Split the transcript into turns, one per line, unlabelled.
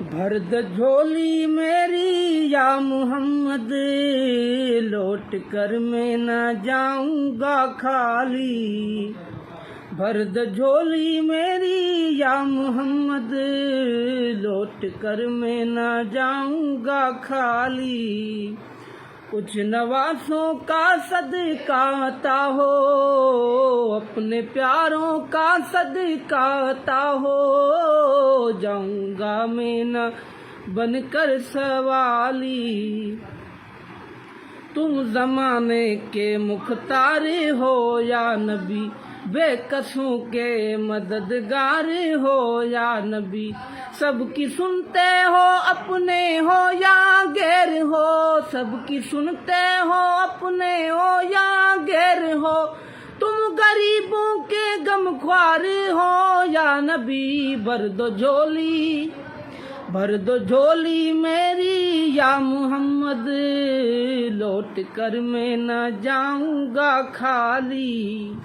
भर दो झोली मेरी या मोहम्मद, लौट कर मैं न जाऊंगा खाली। भर दो झोली मेरी या मोहम्मद, लौट कर मैं न जाऊंगा खाली। कुछ नवासों का सदका अता हो, अपने प्यारों का सदका अता हो। जाऊंगा मैं न बनकर सवाली। तुम जमाने के मुख्तार हो या नबी, बेकसों के मददगार हो या नबी। सबकी सुनते हो अपने हो या गैर हो, सबकी सुनते हो अपने हो या गैर हो। तुम गरीबों के गमख्वार हो या नबी। भर दो झोली, भर दो झोली मेरी या मोहम्मद, लौट कर मैं न जाऊंगा खाली।